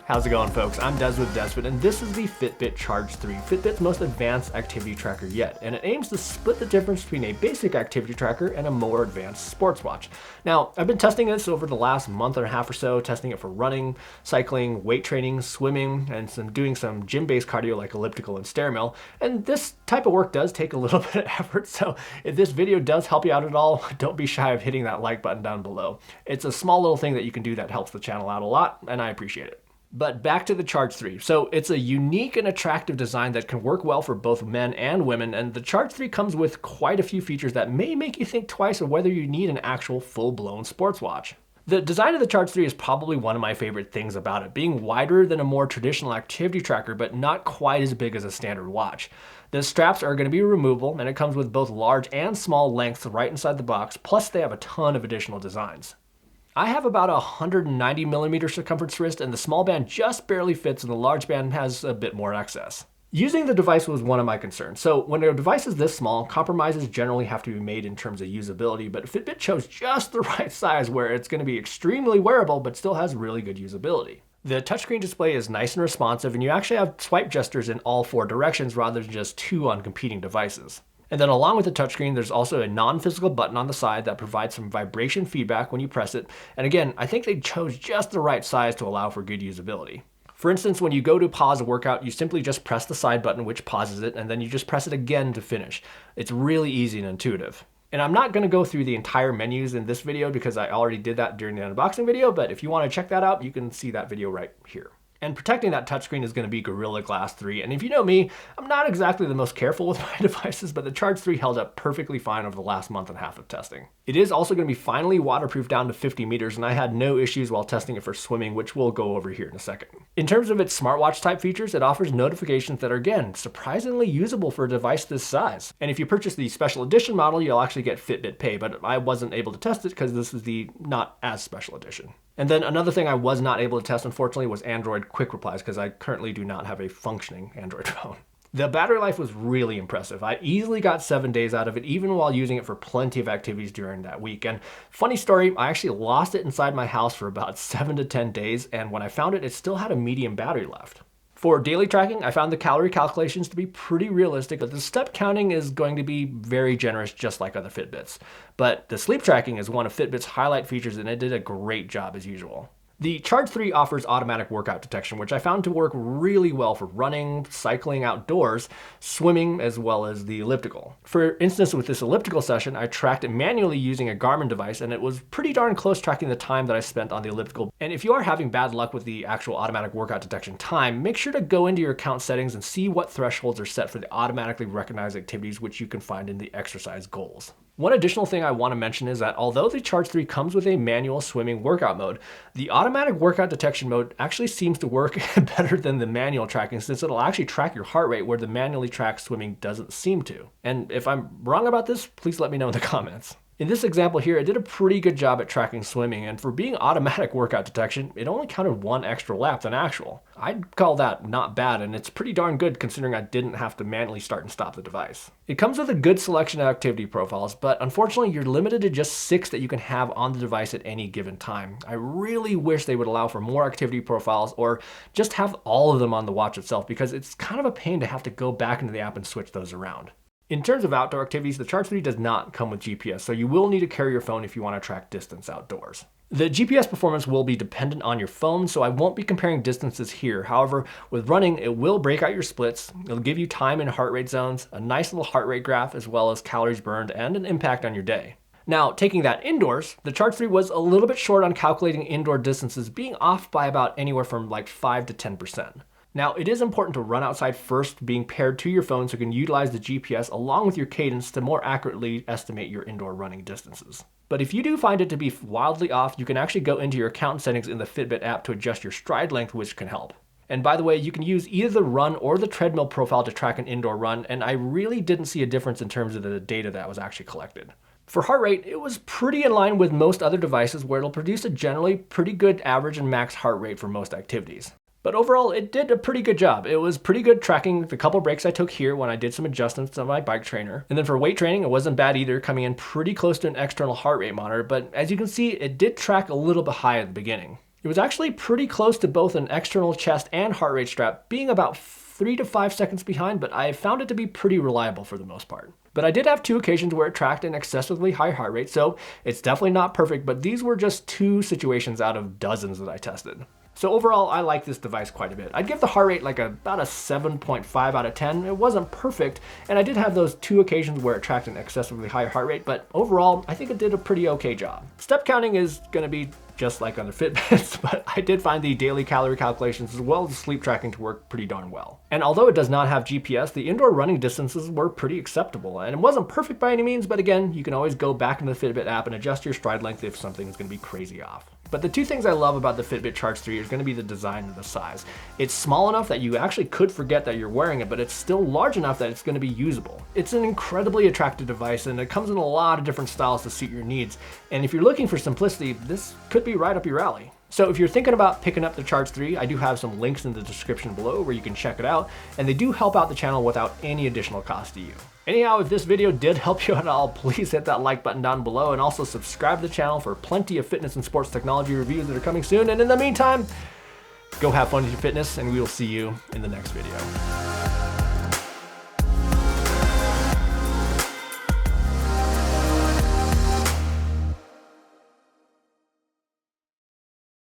How's it going, folks? I'm Des with DesFit, and this is the Fitbit Charge 3, Fitbit's most advanced activity tracker yet, and it aims to split the difference between a basic activity tracker and a more advanced sports watch. Now, I've been testing this over the last month and a half or so, testing it for running, cycling, weight training, swimming, and doing some gym-based cardio like elliptical and stair mill, and this type of work does take a little bit of effort, so if this video does help you out at all, don't be shy of hitting that like button down below. It's a small little thing that you can do that helps the channel out a lot, and I appreciate it. But back to the Charge 3. So it's a unique and attractive design that can work well for both men and women, and the Charge 3 comes with quite a few features that may make you think twice of whether you need an actual full-blown sports watch. The design of the Charge 3 is probably one of my favorite things about it, being wider than a more traditional activity tracker, but not quite as big as a standard watch. The straps are going to be removable, and it comes with both large and small lengths right inside the box, plus they have a ton of additional designs. I have about a 190mm circumference wrist, and the small band just barely fits and the large band has a bit more excess. Using the device was one of my concerns. So when a device is this small, compromises generally have to be made in terms of usability, but Fitbit chose just the right size where it's going to be extremely wearable but still has really good usability. The touchscreen display is nice and responsive, and you actually have swipe gestures in all four directions rather than just two on competing devices. And then along with the touchscreen, there's also a non-physical button on the side that provides some vibration feedback when you press it. And again, I think they chose just the right size to allow for good usability. For instance, when you go to pause a workout, you simply just press the side button, which pauses it, and then you just press it again to finish. It's really easy and intuitive. And I'm not going to go through the entire menus in this video because I already did that during the unboxing video, but if you want to check that out, you can see that video right here. And protecting that touchscreen is going to be Gorilla Glass 3. And if you know me, I'm not exactly the most careful with my devices, but the Charge 3 held up perfectly fine over the last month and a half of testing. It is also going to be finally waterproof down to 50 meters, and I had no issues while testing it for swimming, which we'll go over here in a second. In terms of its smartwatch type features, it offers notifications that are, again, surprisingly usable for a device this size. And if you purchase the special edition model, you'll actually get Fitbit Pay, but I wasn't able to test it because this is the not as special edition. And then another thing I was not able to test, unfortunately, was Android quick replies because I currently do not have a functioning Android phone. The battery life was really impressive. I easily got 7 days out of it, even while using it for plenty of activities during that week. And funny story, I actually lost it inside my house for about 7 to 10 days, and when I found it, it still had a medium battery left. For daily tracking, I found the calorie calculations to be pretty realistic, but the step counting is going to be very generous, just like other Fitbits. But the sleep tracking is one of Fitbit's highlight features, and it did a great job as usual. The Charge 3 offers automatic workout detection, which I found to work really well for running, cycling outdoors, swimming, as well as the elliptical. For instance, with this elliptical session, I tracked it manually using a Garmin device, and it was pretty darn close tracking the time that I spent on the elliptical. And if you are having bad luck with the actual automatic workout detection time, make sure to go into your account settings and see what thresholds are set for the automatically recognized activities, which you can find in the exercise goals. One additional thing I want to mention is that although the Charge 3 comes with a manual swimming workout mode, the automatic workout detection mode actually seems to work better than the manual tracking, since it'll actually track your heart rate where the manually tracked swimming doesn't seem to. And if I'm wrong about this, please let me know in the comments. In this example here, it did a pretty good job at tracking swimming, and for being automatic workout detection, it only counted one extra lap than actual. I'd call that not bad, and it's pretty darn good considering I didn't have to manually start and stop the device. It comes with a good selection of activity profiles, but unfortunately you're limited to just 6 that you can have on the device at any given time. I really wish they would allow for more activity profiles or just have all of them on the watch itself, because it's kind of a pain to have to go back into the app and switch those around. In terms of outdoor activities, the Charge 3 does not come with GPS, so you will need to carry your phone if you want to track distance outdoors. The GPS performance will be dependent on your phone, so I won't be comparing distances here. However, with running, it will break out your splits. It'll give you time and heart rate zones, a nice little heart rate graph, as well as calories burned and an impact on your day. Now, taking that indoors, the Charge 3 was a little bit short on calculating indoor distances, being off by about anywhere from like 5 to 10%. Now, it is important to run outside first, being paired to your phone so you can utilize the GPS along with your cadence to more accurately estimate your indoor running distances. But if you do find it to be wildly off, you can actually go into your account settings in the Fitbit app to adjust your stride length, which can help. And by the way, you can use either the run or the treadmill profile to track an indoor run, and I really didn't see a difference in terms of the data that was actually collected. For heart rate, it was pretty in line with most other devices where it'll produce a generally pretty good average and max heart rate for most activities. But overall, it did a pretty good job. It was pretty good tracking the couple breaks I took here when I did some adjustments on my bike trainer. And then for weight training, it wasn't bad either, coming in pretty close to an external heart rate monitor. But as you can see, it did track a little bit high at the beginning. It was actually pretty close to both an external chest and heart rate strap, being about 3 to 5 seconds behind, but I found it to be pretty reliable for the most part. But I did have 2 occasions where it tracked an excessively high heart rate, so it's definitely not perfect, but these were just 2 situations out of dozens that I tested. So overall, I like this device quite a bit. I'd give the heart rate like about a 7.5 out of 10. It wasn't perfect, and I did have those 2 occasions where it tracked an excessively high heart rate, but overall, I think it did a pretty okay job. Step counting is gonna be just like on the Fitbits, but I did find the daily calorie calculations as well as sleep tracking to work pretty darn well. And although it does not have GPS, the indoor running distances were pretty acceptable. And it wasn't perfect by any means, but again, you can always go back into the Fitbit app and adjust your stride length if something is gonna be crazy off. But the 2 things I love about the Fitbit Charge 3 is going to be the design and the size. It's small enough that you actually could forget that you're wearing it, but it's still large enough that it's going to be usable. It's an incredibly attractive device, and it comes in a lot of different styles to suit your needs. And if you're looking for simplicity, this could be right up your alley. So if you're thinking about picking up the Charge 3, I do have some links in the description below where you can check it out, and they do help out the channel without any additional cost to you. Anyhow, if this video did help you out at all, please hit that like button down below and also subscribe to the channel for plenty of fitness and sports technology reviews that are coming soon. And in the meantime, go have fun with your fitness, and we will see you in the next video.